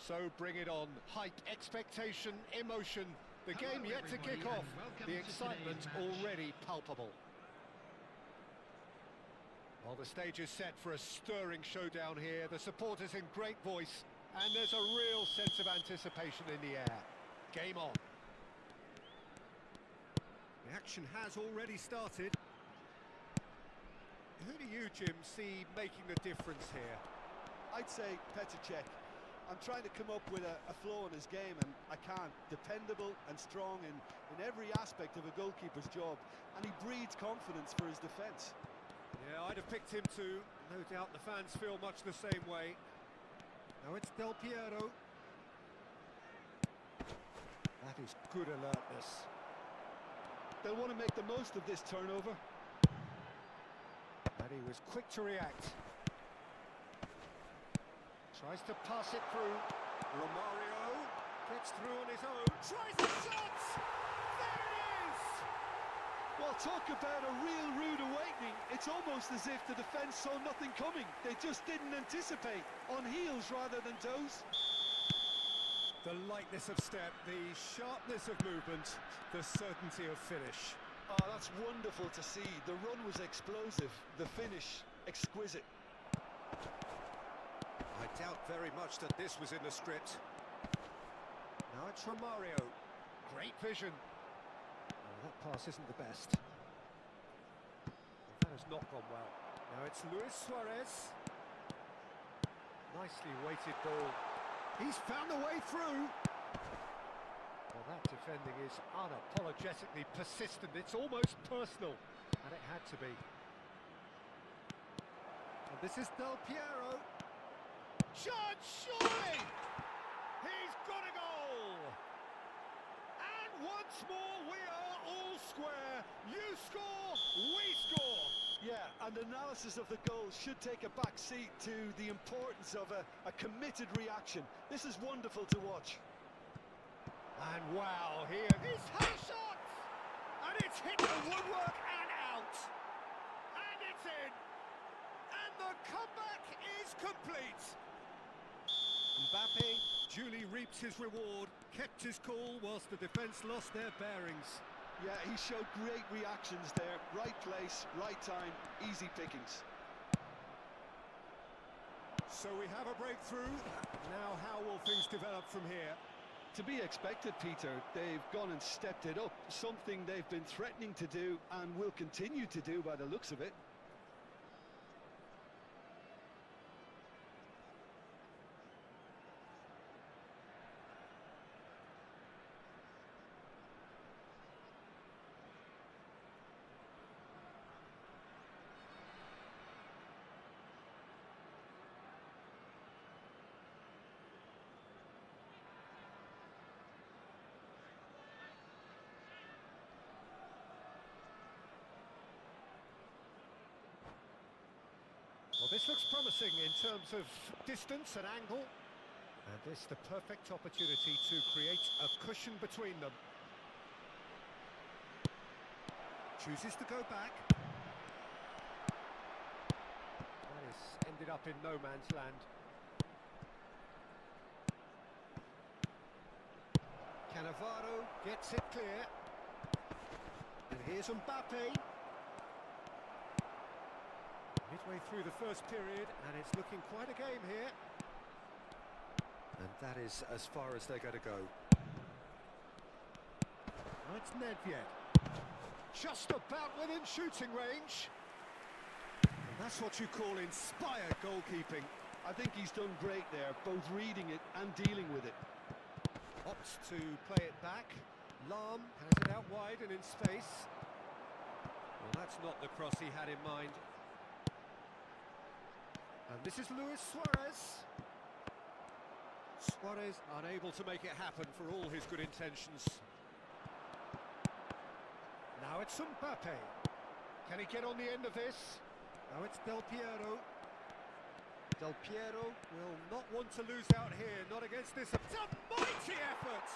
So bring it on. Hype, expectation, emotion. The game yet to kick off. The excitement already palpable. Well, the stage is set for a stirring showdown here. The supporters in great voice, and there's a real sense of anticipation in the air. Game on. The action has already started. Who do you, Jim, see making the difference here? I'd say Petr Cech. I'm trying to come up with a flaw in his game, and I can't. Dependable and strong in every aspect of a goalkeeper's job, and he breeds confidence for his defence. Yeah, I'd have picked him too. No doubt the fans feel much the same way. Now it's Del Piero. That is good alertness. They'll want to make the most of this turnover. And he was quick to react. Tries to pass it through. Romario gets through on his own. Tries the shot! There it is! Well, talk about a real rude awakening. It's almost as if the defence saw nothing coming. They just didn't anticipate. On heels rather than toes. The lightness of step, the sharpness of movement, the certainty of finish. Oh, that's wonderful to see. The run was explosive, the finish exquisite. I doubt very much that this was in the script. Now it's Romario. Great vision. Oh, that pass isn't the best. That has not gone well. Now it's Luis Suarez. Nicely weighted ball. He's found a way through. Well, that defending is unapologetically persistent. It's almost personal. And it had to be. And this is Del Piero. Shot, surely! He's got a goal! And once more we are all square. You score, we score! Yeah, and analysis of the goal should take a back seat to the importance of a committed reaction. This is wonderful to watch. And wow, here is had a shot! And it's hit the woodwork and out! And it's in! And the comeback is complete! Mbappe duly reaps his reward, kept his cool whilst the defence lost their bearings. Yeah, he showed great reactions there. Right place, right time, easy pickings. So we have a breakthrough. Now how will things develop from here? To be expected, Peter. They've gone and stepped it up. Something they've been threatening to do and will continue to do by the looks of it. Well, this looks promising in terms of distance and angle. And this the perfect opportunity to create a cushion between them. Chooses to go back. That is ended up in no man's land. Cannavaro gets it clear. And here's Mbappe. Midway through the first period, and it's looking quite a game here. And that is as far as they're going to go. Now it's Nedved. Just about within shooting range. And that's what you call inspired goalkeeping. I think he's done great there, both reading it and dealing with it. Opts to play it back. Lahm has it out wide and in space. Well, that's not the cross he had in mind. And this is Luis Suarez. Suarez unable to make it happen for all his good intentions. Now it's Mbappe. Can he get on the end of this? Now it's Del Piero. Del Piero will not want to lose out here, not against this. It's a mighty effort!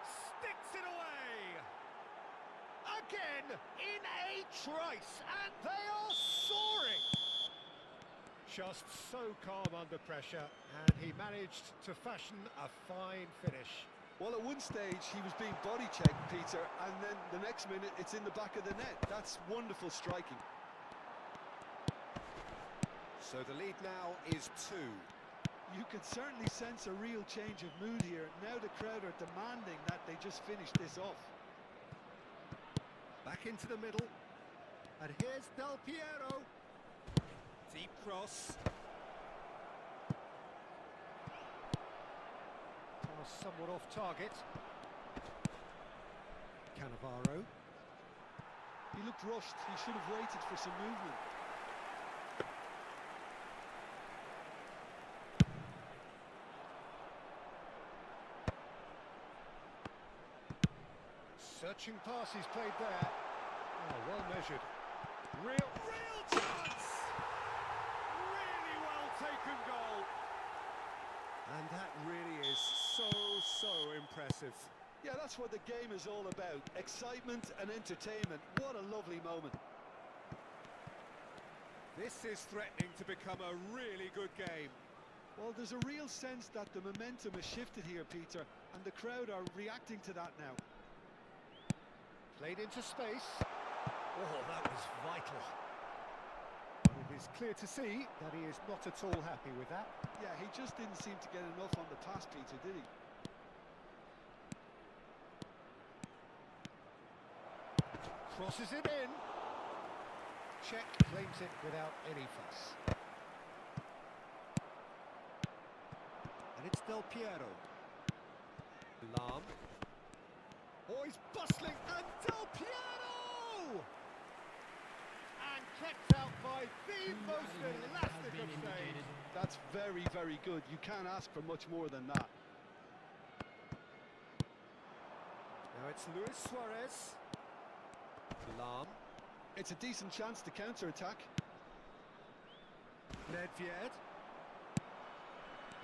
Sticks it away! Again, in a trice, and they are soaring! just so calm under pressure, and he managed to fashion a fine finish. Well, at one stage he was being body checked, Peter, and then the next minute it's in the back of the net. That's wonderful striking. So the lead now is 2. You can certainly sense a real change of mood here. Now the crowd are demanding that they just finish this off. Back into the middle. And here's Del Piero. Deep cross. Pass somewhat off target. Cannavaro. He looked rushed. He should have waited for some movement. Searching pass he's played there. Oh, well measured. Real chance! Really well taken goal. And that really is so impressive. Yeah, that's what the game is all about. Excitement and entertainment. What a lovely moment. This is threatening to become a really good game. Well, there's a real sense that the momentum has shifted here, Peter, and the crowd are reacting to that now. Played into space. Oh, that was vital. And it is clear to see that he is not at all happy with that. Yeah, he just didn't seem to get enough on the pass, Peter, did he? Crosses it in. Czech claims it without any fuss. And it's Del Piero. Lahm. Oh, he's bustling, and Del Piero! And kept out by the most elastic of saves. That's very good. You can't ask for much more than that. Now it's Luis Suarez. Lahm. It's a decent chance to counter-attack. Nedved.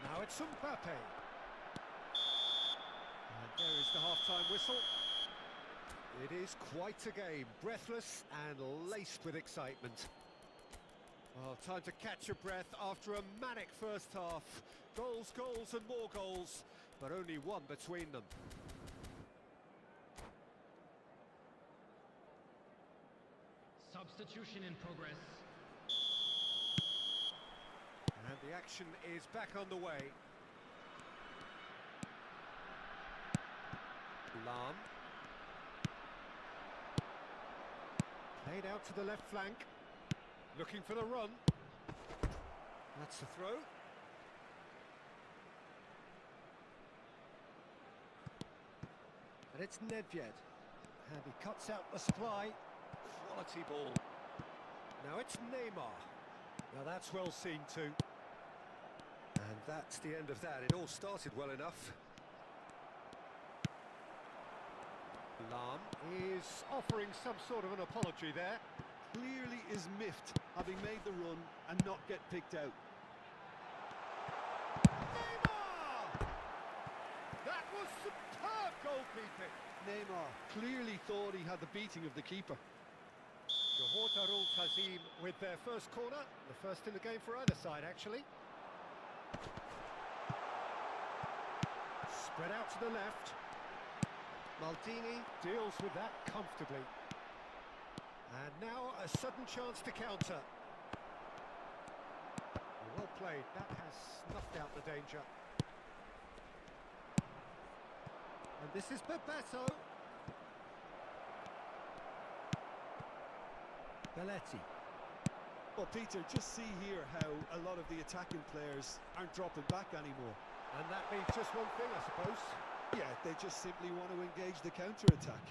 Now it's Mbappe. And there is the half-time whistle. It is quite a game, breathless and laced with excitement. Well, time to catch your breath after a manic first half. Goals and more goals, but only one between them. Substitution in progress. And the action is back on the way. Lahm. Played out to the left flank. Looking for the run. That's the throw. And it's Nedved. And he cuts out the supply. Quality ball. Now it's Neymar. Now that's well seen too. And that's the end of that. It all started well enough. Lahm is offering some sort of an apology there. Clearly is miffed, having made the run and not get picked out. Neymar! That was superb goalkeeping. Neymar clearly thought he had the beating of the keeper. Johor Darul Tazim with their first corner, the first in the game for either side actually. Spread out to the left. Maldini deals with that comfortably. And now a sudden chance to counter. Well played, that has snuffed out the danger. And this is Bebeto. Belletti. Well, Peter, just see here how a lot of the attacking players aren't dropping back anymore. And that means just one thing, I suppose. Yeah, they just simply want to engage the counter-attack.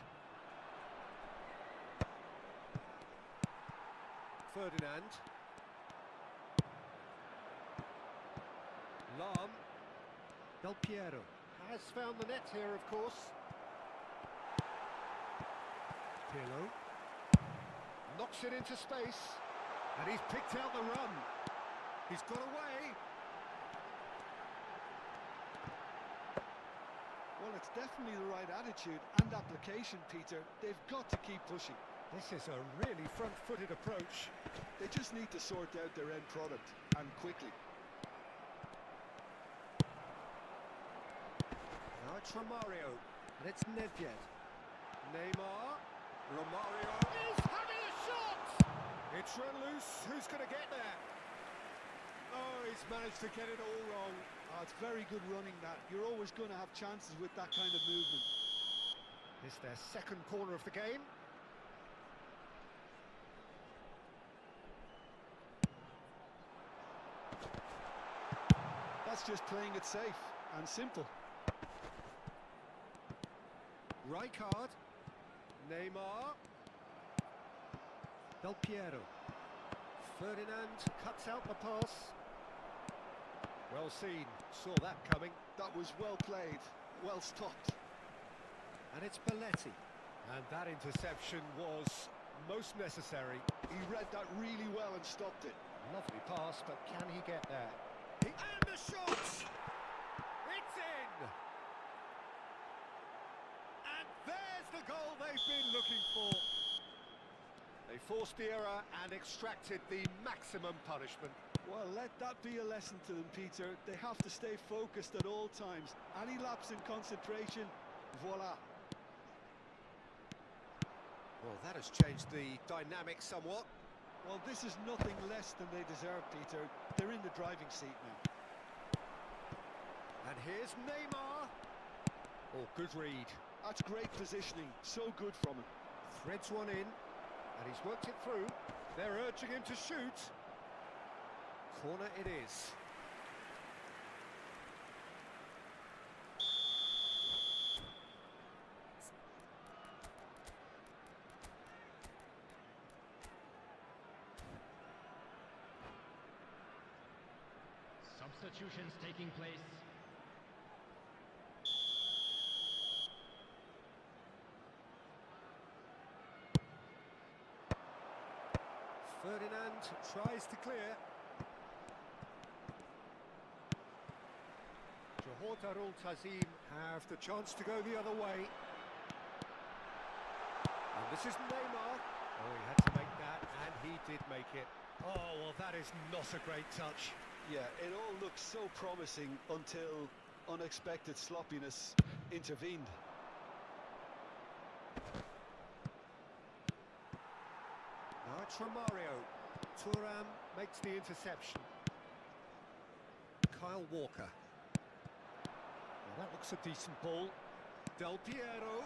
Ferdinand. Lahm. Del Piero has found the net here, of course. Pirlo. Knocks it into space. And he's picked out the run. He's got away. Well, it's definitely the right attitude and application, Peter. They've got to keep pushing. This is a really front-footed approach. They just need to sort out their end product, and quickly. Now it's Romario, and it's Nedved. Neymar, Romario is having a shot! It's run loose, who's going to get there? Oh, he's managed to get it all wrong. Oh, it's very good running that. You're always going to have chances with that kind of movement. It's their second corner of the game. That's just playing it safe and simple. Rijkaard, Neymar, Del Piero, Ferdinand cuts out the pass. Well seen, saw that coming. That was well played, well stopped. And it's Belletti. And that interception was most necessary. He read that really well and stopped it. Lovely pass, but can he get there? And the shot! It's in! And there's the goal they've been looking for. They forced the error and extracted the maximum punishment. Well, let that be a lesson to them, Peter. They have to stay focused at all times. Any lapse in concentration, voila. Well, that has changed the dynamic somewhat. Well, this is nothing less than they deserve, Peter. They're in the driving seat now. And here's Neymar. Oh, good read. That's great positioning. So good from him. Threads one in, and he's worked it through. They're urging him to shoot. Corner it is. Substitutions taking place. Ferdinand tries to clear. Johor Darul Tazim have the chance to go the other way. And this is Neymar. Oh, he had to make that, and he did make it. Oh, well, that is not a great touch. Yeah, it all looked so promising until unexpected sloppiness intervened. Now it's Romario. Thuram makes the interception. Kyle Walker. Well, that looks a decent ball. Del Piero.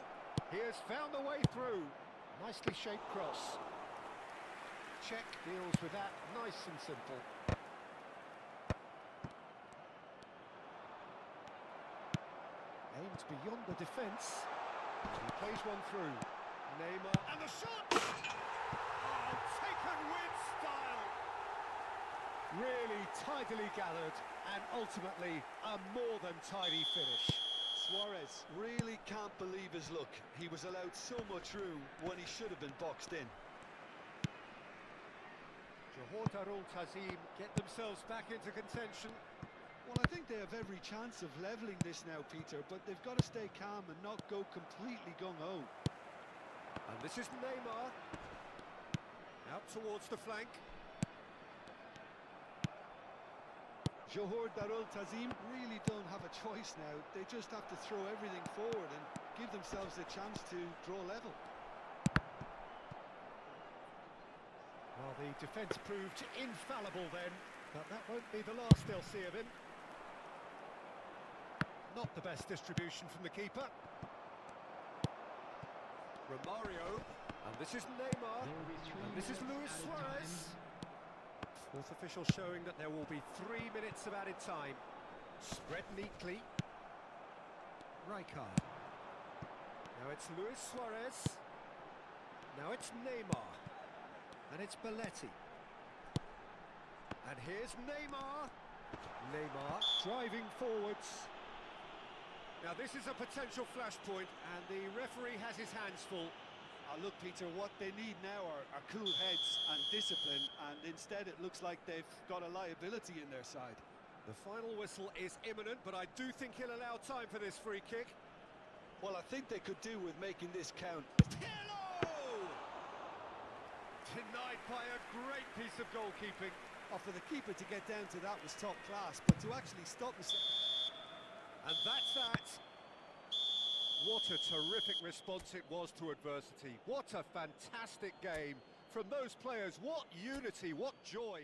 He has found a way through. Nicely shaped cross. Czech deals with that nice and simple. Aimed beyond the defence. He plays one through. Neymar. And the shot! Oh, taken with style. Really tidily gathered, and ultimately a more than tidy finish. Suarez really can't believe his luck. He was allowed so much room when he should have been boxed in. Johor Darul Tazim get themselves back into contention. Well, I think they have every chance of levelling this now, Peter, but they've got to stay calm and not go completely gung-ho. And this is Neymar. Out towards the flank. Johor Darul Tazim really don't have a choice now. They just have to throw everything forward and give themselves a chance to draw level. Well, the defence proved infallible then, but that won't be the last they'll see of him. Not the best distribution from the keeper. Romario, and this is Neymar, and this is Luis Suarez. Fourth official showing that there will be 3 minutes of added time. Spread neatly. Rijkaard. Now it's Luis Suarez. Now it's Neymar. And it's Belletti. And here's Neymar. Neymar driving forwards. Now this is a potential flashpoint, and the referee has his hands full. Look, Peter, what they need now are cool heads and discipline, and instead it looks like they've got a liability in their side. The final whistle is imminent, but I do think he'll allow time for this free kick. Well, I think they could do with making this count. Hello! Denied by a great piece of goalkeeping. Oh, for the keeper to get down to that was top class, but to actually stop the... And that's that. What a terrific response it was to adversity. What a fantastic game from those players. What unity, what joy.